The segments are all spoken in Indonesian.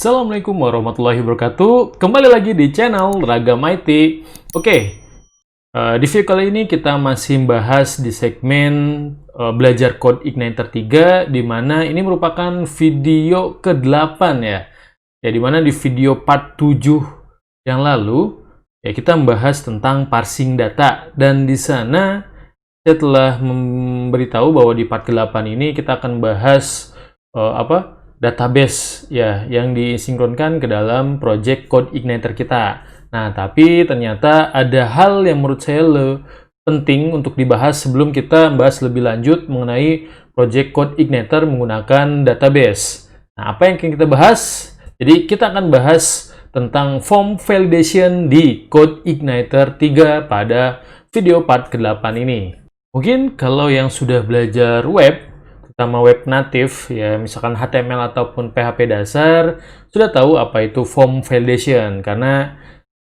Assalamualaikum warahmatullahi wabarakatuh. Kembali lagi di channel Ragam IT. Di video kali ini kita masih membahas di segmen belajar Code Igniter 3, di mana ini merupakan video ke-8 ya. Ya, di mana di video part 7 yang lalu ya kita membahas tentang parsing data, dan di sana saya telah memberitahu bahwa di part ke-8 ini kita akan bahas database ya yang disinkronkan ke dalam project Code Igniter kita. Nah, tapi ternyata ada hal yang menurut saya penting untuk dibahas sebelum kita membahas lebih lanjut mengenai project Code Igniter menggunakan database. Nah, apa yang akan kita bahas? Jadi kita akan bahas tentang form validation di Code Igniter 3 pada video part ke-8 ini. Mungkin kalau yang sudah belajar web, terutama web native, ya misalkan HTML ataupun PHP dasar, sudah tahu apa itu form validation, karena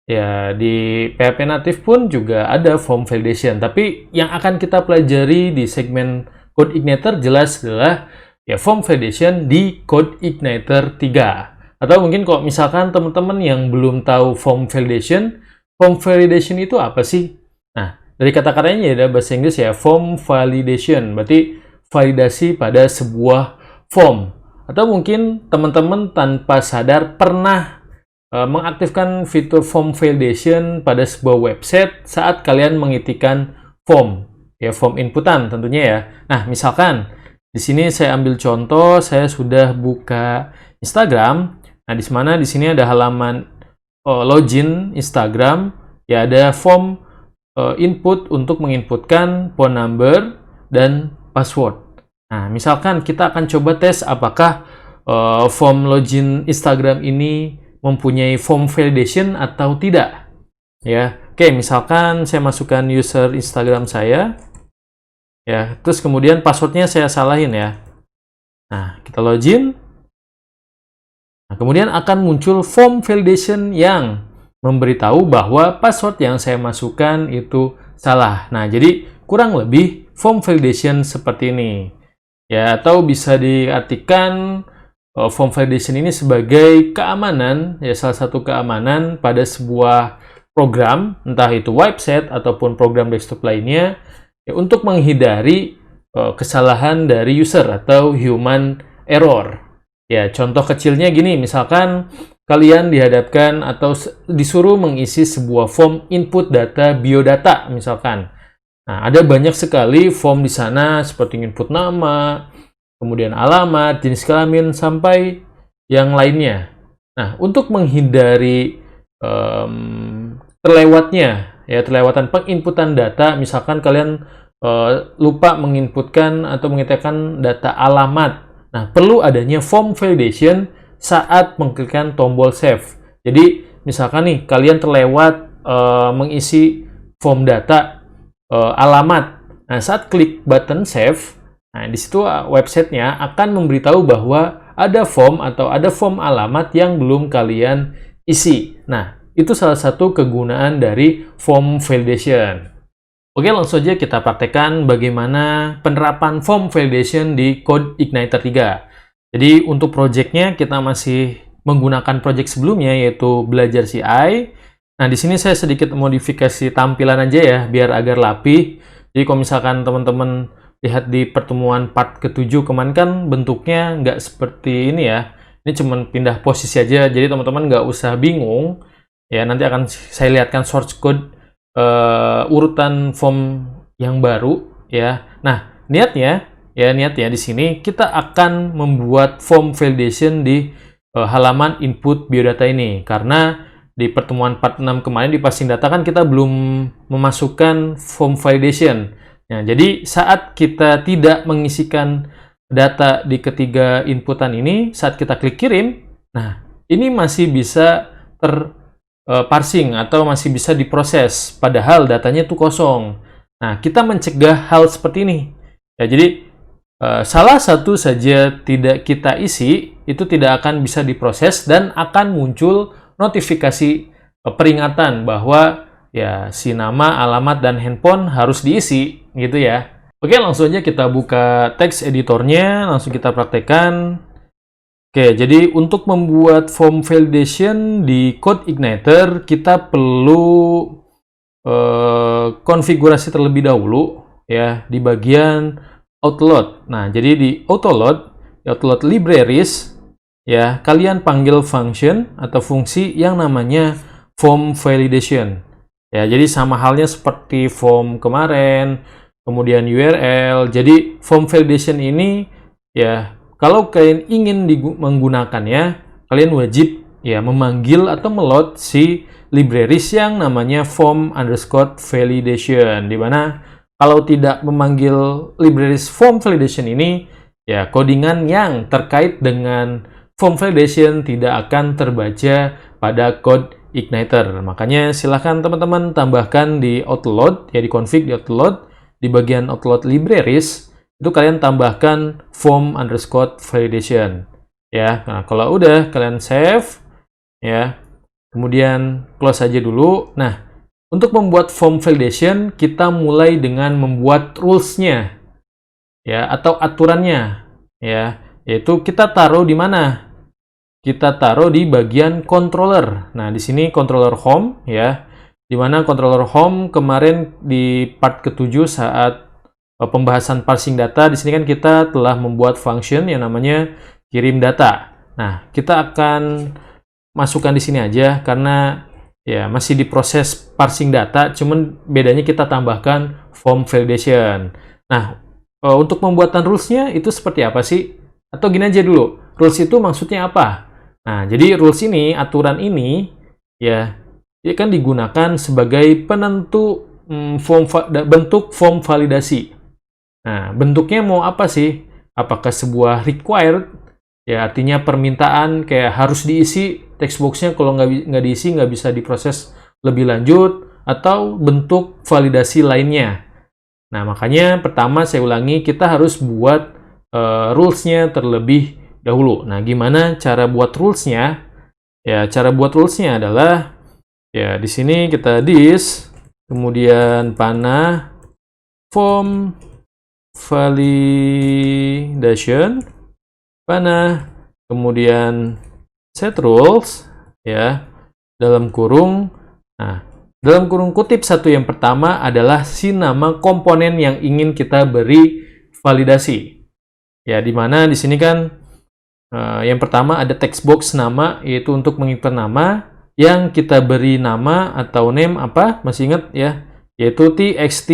ya di PHP native pun juga ada form validation. Tapi yang akan kita pelajari di segmen Code Igniter jelas adalah ya form validation di Code Igniter 3. Atau mungkin kalau misalkan teman-teman yang belum tahu form validation itu apa sih? Nah, dari kata-katanya ya ada bahasa Inggris ya, form validation, berarti validasi pada sebuah form. Atau mungkin teman-teman tanpa sadar pernah mengaktifkan fitur form validation pada sebuah website saat kalian mengetikkan form, ya form inputan tentunya ya. Nah, misalkan di sini saya ambil contoh, saya sudah buka Instagram. Nah, di mana di sini ada halaman login Instagram, ya ada form input untuk menginputkan phone number dan password. Nah, misalkan kita akan coba tes apakah form login Instagram ini mempunyai form validation atau tidak. Ya, oke, misalkan saya masukkan user Instagram saya, ya, terus kemudian passwordnya saya salahin ya. Nah, kita login. Nah, kemudian akan muncul form validation yang memberitahu bahwa password yang saya masukkan itu salah. Nah, jadi kurang lebih form validation seperti ini. Ya, atau bisa diartikan form validation ini sebagai keamanan, ya salah satu keamanan pada sebuah program, entah itu website ataupun program desktop lainnya, ya, untuk menghindari kesalahan dari user atau human error. Ya, contoh kecilnya gini, misalkan kalian dihadapkan atau disuruh mengisi sebuah form input data biodata misalkan. Nah, ada banyak sekali form di sana seperti input nama, kemudian alamat, jenis kelamin, sampai yang lainnya. Nah, untuk menghindari terlewatan penginputan data, misalkan kalian lupa menginputkan atau mengetikkan data alamat. Nah, perlu adanya form validation saat mengklikkan tombol save. Jadi, misalkan nih, kalian terlewat mengisi form data alamat. Nah, saat klik button save, nah di situ websitenya akan memberitahu bahwa ada form atau ada form alamat yang belum kalian isi. Nah, itu salah satu kegunaan dari form validation. Oke, langsung aja kita praktekkan bagaimana penerapan form validation di Code Igniter 3. Jadi, untuk projectnya kita masih menggunakan project sebelumnya, yaitu belajar CI. Nah, di sini saya sedikit modifikasi tampilan aja ya, biar agar rapih. Jadi, kalau misalkan teman-teman lihat di pertemuan part ke-7 kemarin kan bentuknya nggak seperti ini ya. Ini cuma pindah posisi aja, jadi teman-teman nggak usah bingung. Ya, nanti akan saya lihatkan source code urutan form yang baru ya. Nah, niatnya di sini kita akan membuat form validation di halaman input biodata ini, karena di pertemuan part 6 kemarin di parsing data kan kita belum memasukkan form validation. Nah, jadi saat kita tidak mengisikan data di ketiga inputan ini, saat kita klik kirim, nah ini masih bisa parsing atau masih bisa diproses, padahal datanya itu kosong. Nah, kita mencegah hal seperti ini. Ya, jadi salah satu saja tidak kita isi, itu tidak akan bisa diproses dan akan muncul notifikasi peringatan bahwa ya si nama, alamat, dan handphone harus diisi, gitu ya. Oke, langsung aja kita buka teks editornya, langsung kita praktekkan. Oke, jadi untuk membuat form validation di CodeIgniter, kita perlu konfigurasi terlebih dahulu ya di bagian autoload. Nah, jadi di autoload libraries ya, kalian panggil function atau fungsi yang namanya form validation. Ya, jadi sama halnya seperti form kemarin, kemudian URL. Jadi form validation ini ya, kalau kalian ingin menggunakannya, kalian wajib ya memanggil atau meload si libraries yang namanya form_validation, di mana kalau tidak memanggil libraries form validation ini, ya codingan yang terkait dengan form validation tidak akan terbaca pada CodeIgniter. Makanya silahkan teman-teman tambahkan di autoload, ya di config di autoload, di bagian autoload libraries, itu kalian tambahkan form_validation. Ya, nah kalau udah kalian save, ya, kemudian close aja dulu. Nah, untuk membuat form validation, kita mulai dengan membuat rules-nya, ya, atau aturannya, ya, yaitu kita taruh di mana? Kita taruh di bagian controller. Nah, di sini controller home, ya, di mana controller home kemarin di part ke-7 saat pembahasan parsing data, di sini kan kita telah membuat function yang namanya kirim data. Nah, kita akan masukkan di sini aja karena ya masih diproses parsing data, cuman bedanya kita tambahkan form validation. Nah, untuk pembuatan rules-nya itu seperti apa sih? Atau gini aja dulu, rules itu maksudnya apa? Nah, jadi rules ini, aturan ini, ya, dia kan digunakan sebagai penentu bentuk form validasi. Nah, bentuknya mau apa sih? Apakah sebuah required? Ya, artinya permintaan kayak harus diisi text box-nya, kalau nggak diisi nggak bisa diproses lebih lanjut, atau bentuk validasi lainnya. Nah, makanya pertama saya ulangi, kita harus buat rules-nya terlebih dahulu. Nah, gimana cara buat rules-nya? Ya, cara buat rules-nya adalah, ya di sini kita this, kemudian panah, form validation, panah, kemudian set rules, ya, dalam kurung. Nah, dalam kurung kutip satu yang pertama adalah si nama komponen yang ingin kita beri validasi. Ya, di mana di sini kan yang pertama ada text box nama, yaitu untuk menginput nama yang kita beri nama atau name apa? Masih ingat ya? Yaitu txt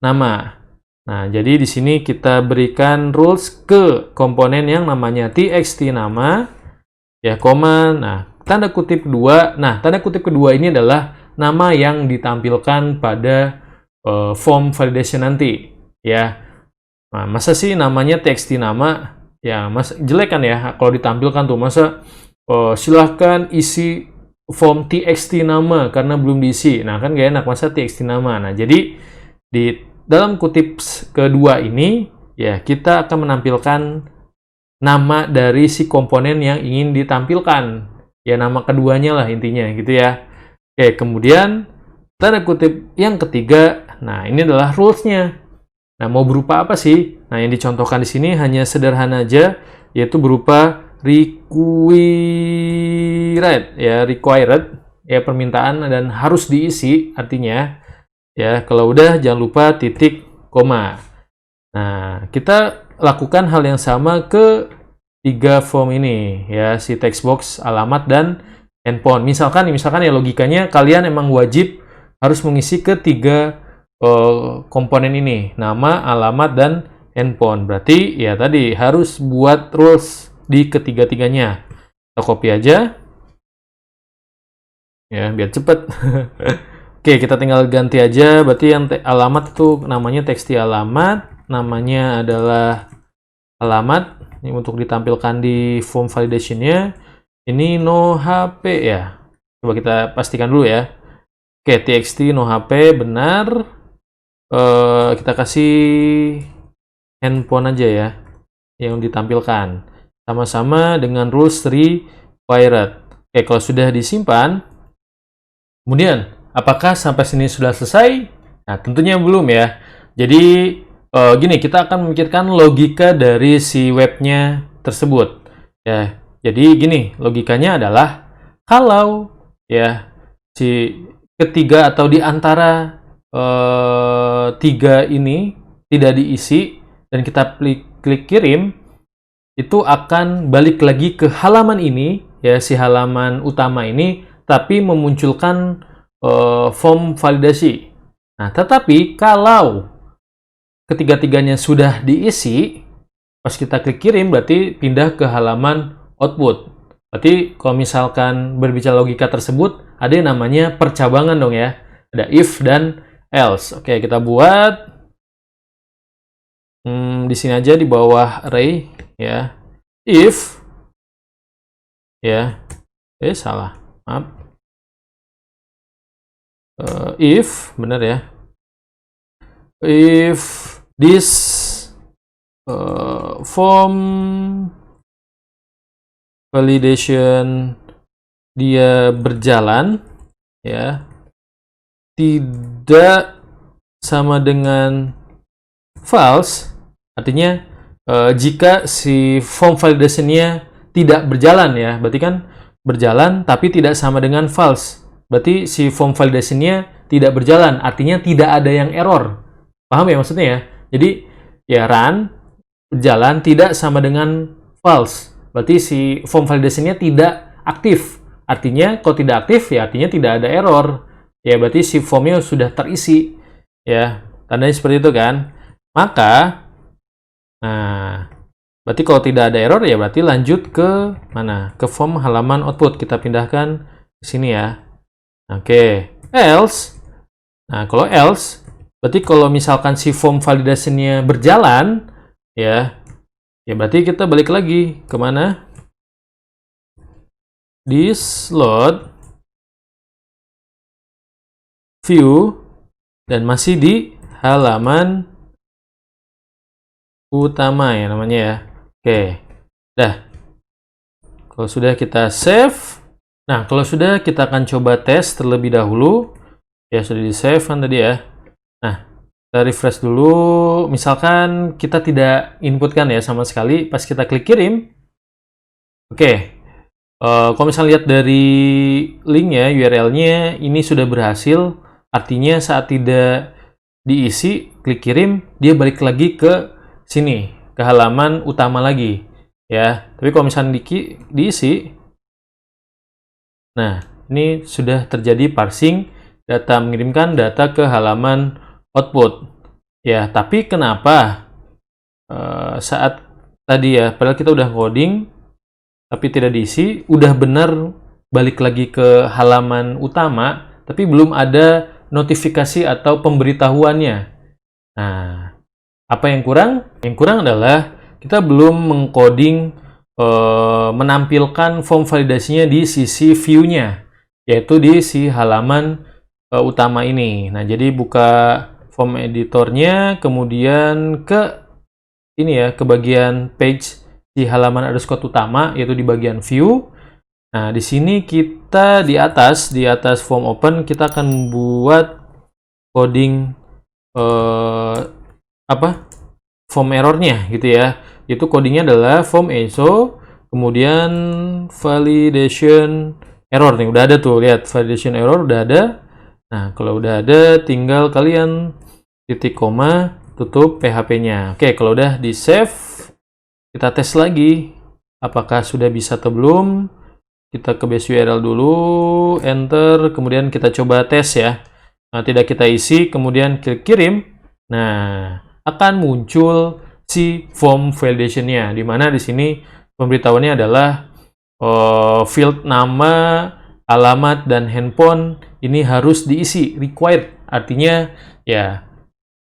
nama. Nah, jadi di sini kita berikan rules ke komponen yang namanya txt nama, ya, koma. Nah, tanda kutip kedua. Nah, tanda kutip kedua ini adalah nama yang ditampilkan pada form validation nanti, ya. Nah, masa sih namanya txt nama? Ya, mas jelek kan ya kalau ditampilkan tuh. Masa silahkan isi form txt nama karena belum diisi. Nah, kan gak enak, masa txt nama. Nah, jadi di dalam kutip kedua ini, ya, kita akan menampilkan nama dari si komponen yang ingin ditampilkan. Ya, nama keduanya lah intinya gitu ya. Oke, kemudian tanda kutip yang ketiga, nah ini adalah rules-nya. Nah, mau berupa apa sih? Nah, yang dicontohkan di sini hanya sederhana aja, yaitu berupa required, ya, permintaan dan harus diisi, artinya, ya, kalau udah jangan lupa titik, koma. Nah, kita lakukan hal yang sama ke tiga form ini, ya, si text box, alamat, dan endpoint. Misalkan ya logikanya kalian emang wajib harus mengisi ketiga komponen ini, nama, alamat, dan endpoint. Berarti ya tadi harus buat rules di ketiga-tiganya. Kita copy aja, ya, biar cepet. Oke, kita tinggal ganti aja. Berarti yang alamat itu namanya txt alamat, namanya adalah alamat. Ini untuk ditampilkan di form validation-nya. Ini no HP ya. Coba kita pastikan dulu ya. Oke, txt no HP benar. Kita kasih handphone aja ya yang ditampilkan sama-sama dengan rules required. Oke, kalau sudah disimpan, kemudian apakah sampai sini sudah selesai? Nah, tentunya belum ya. Jadi gini, kita akan memikirkan logika dari si webnya tersebut, ya. Jadi gini, logikanya adalah kalau ya si ketiga atau di antara tiga ini tidak diisi dan kita klik kirim, itu akan balik lagi ke halaman ini, ya si halaman utama ini, tapi memunculkan form validasi. Nah, tetapi kalau ketiga-tiganya sudah diisi, pas kita klik kirim berarti pindah ke halaman output. Berarti kalau misalkan berbicara logika tersebut, ada yang namanya percabangan dong ya. Ada if dan else. Oke, kita buat di sini aja di bawah array ya. If ya. Salah. Maaf. If benar ya. If this form validation dia berjalan ya, tidak sama dengan false, artinya jika si form validation-nya tidak berjalan ya, berarti kan berjalan tapi tidak sama dengan false, berarti si form validation-nya tidak berjalan, artinya tidak ada yang error. Paham ya maksudnya ya? Jadi ya run berjalan tidak sama dengan false, berarti si form validation-nya tidak aktif. Artinya kalau tidak aktif ya artinya tidak ada error. Ya berarti si formnya sudah terisi. Ya, tandanya seperti itu kan. Maka nah, berarti kalau tidak ada error ya berarti lanjut ke mana? Ke form halaman output. Kita pindahkan ke sini ya. Oke, else. Nah, kalau else berarti kalau misalkan si form validation-nya berjalan ya berarti kita balik lagi ke mana? This load view dan masih di halaman utama ya namanya ya. Oke. Dah. Kalau sudah kita save. Nah, kalau sudah kita akan coba tes terlebih dahulu. Ya, sudah di save kan tadi ya. Nah, kita refresh dulu. Misalkan kita tidak inputkan ya sama sekali pas kita klik kirim. Oke. Kalau misalnya lihat dari linknya, URL-nya ini sudah berhasil, artinya saat tidak diisi, klik kirim, dia balik lagi ke sini, ke halaman utama lagi, ya. Tapi kalau misalnya diisi, nah ini sudah terjadi parsing data, mengirimkan data ke halaman output, ya. Tapi kenapa saat tadi ya, padahal kita udah coding, tapi tidak diisi, udah benar balik lagi ke halaman utama, tapi belum ada notifikasi atau pemberitahuannya. Nah, apa yang kurang? Yang kurang adalah kita belum mengcoding menampilkan form validasinya di sisi view-nya, yaitu di si halaman utama ini. Nah, jadi buka form editornya, kemudian ke ini ya, ke bagian page di halaman underscore utama, yaitu di bagian view. Nah, di sini kita di atas form open, kita akan membuat coding form errornya gitu ya. Itu codingnya adalah form echo, kemudian validation error nih, udah ada tuh, lihat validation error udah ada. Nah, kalau udah ada, tinggal kalian titik koma, tutup PHP-nya. Oke, kalau udah di save, kita tes lagi, apakah sudah bisa atau belum. Kita ke base URL dulu, enter, kemudian kita coba tes ya. Nah, tidak kita isi, kemudian klik kirim. Nah, akan muncul si form validation-nya, di mana di sini pemberitahuannya adalah field nama, alamat, dan handphone ini harus diisi, required. Artinya ya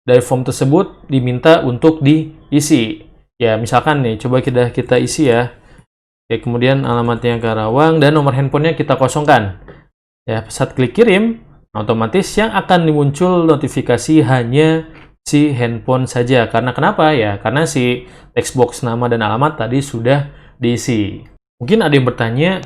dari form tersebut diminta untuk diisi. Ya, misalkan nih, coba kita isi ya. Oke, kemudian alamatnya Karawang dan nomor handphonenya kita kosongkan. Ya, saat klik kirim, otomatis yang akan muncul notifikasi hanya si handphone saja. Karena kenapa ya? Karena si text box nama dan alamat tadi sudah diisi. Mungkin ada yang bertanya,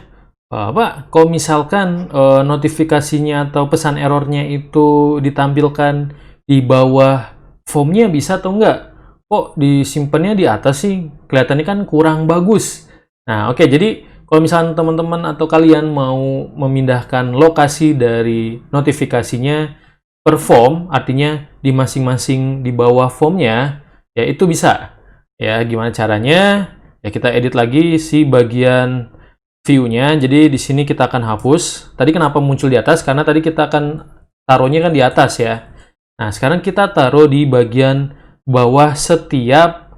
Pak, kalau misalkan notifikasinya atau pesan errornya itu ditampilkan di bawah formnya bisa atau enggak? Kok disimpannya di atas sih? Kelihatannya kan kurang bagus. Nah, oke, jadi kalau misalnya teman-teman atau kalian mau memindahkan lokasi dari notifikasinya per form, artinya di masing-masing di bawah formnya, ya itu bisa. Ya, gimana caranya? Ya, kita edit lagi si bagian view-nya. Jadi di sini kita akan hapus. Tadi kenapa muncul di atas? Karena tadi kita akan taruhnya kan di atas ya. Nah, sekarang kita taruh di bagian bawah setiap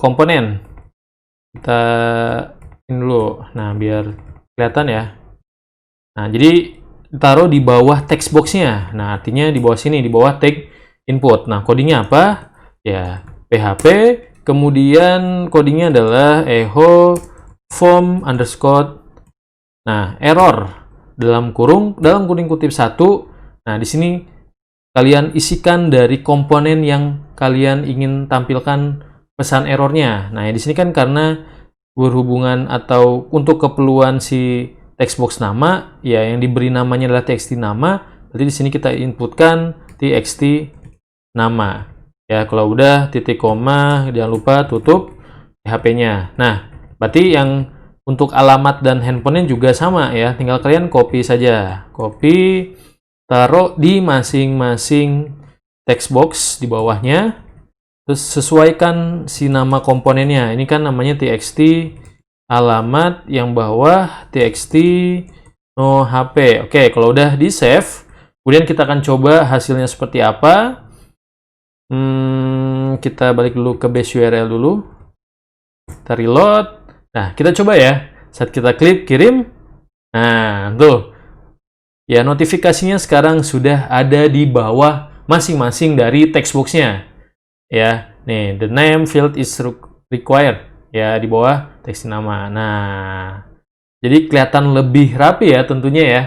komponen. Kita ini dulu. Nah, biar kelihatan ya. Nah, jadi taruh di bawah text box-nya. Nah, artinya di bawah sini, di bawah tag input. Nah, codingnya apa? Ya, PHP. Kemudian codingnya adalah echo form underscore. Nah, error dalam kuning kutip 1. Nah, di sini kalian isikan dari komponen yang kalian ingin tampilkan pesan errornya. Nah, di sini kan karena berhubungan atau untuk keperluan si text box nama, ya yang diberi namanya adalah txt nama. Berarti di sini kita inputkan txt nama. Ya, kalau udah titik koma, jangan lupa tutup PHP-nya. Nah, berarti yang untuk alamat dan handphonenya juga sama ya. Tinggal kalian copy saja. Copy, taruh di masing-masing text box di bawahnya. Terus sesuaikan si nama komponennya. Ini kan namanya txt alamat, yang bawah txt no hp. Oke, kalau udah di save, kemudian kita akan coba hasilnya seperti apa. Kita balik dulu ke base URL dulu. Kita reload. Nah, kita coba ya. Saat kita klik kirim. Nah, tuh. Ya, notifikasinya sekarang sudah ada di bawah masing-masing dari text box-nya. Ya, nih, the name field is required. Ya, di bawah teks nama. Nah, jadi kelihatan lebih rapi ya tentunya ya.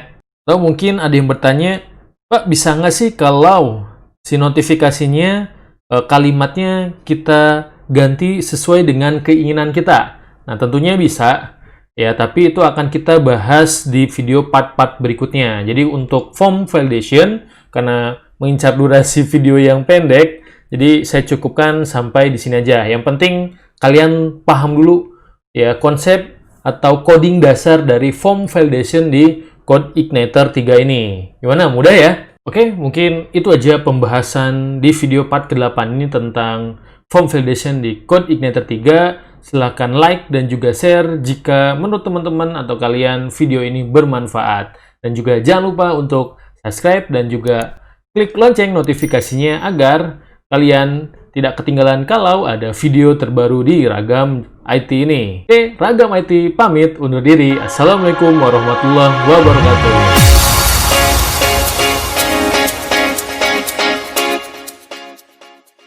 Atau mungkin ada yang bertanya, Pak, bisa nggak sih kalau si notifikasinya kalimatnya kita ganti sesuai dengan keinginan kita? Nah, tentunya bisa. Ya, tapi itu akan kita bahas di video part-part berikutnya. Jadi untuk form validation, karena mengincar durasi video yang pendek, jadi saya cukupkan sampai di sini aja. Yang penting kalian paham dulu ya konsep atau coding dasar dari form validation di CodeIgniter 3 ini. Gimana? Mudah ya? Oke, mungkin itu aja pembahasan di video part ke-8 ini tentang form validation di CodeIgniter 3. Silahkan like dan juga share jika menurut teman-teman atau kalian video ini bermanfaat. Dan juga jangan lupa untuk subscribe dan juga klik lonceng notifikasinya agar kalian tidak ketinggalan kalau ada video terbaru di Ragam IT ini. Oke, Ragam IT pamit undur diri. Assalamualaikum warahmatullahi wabarakatuh.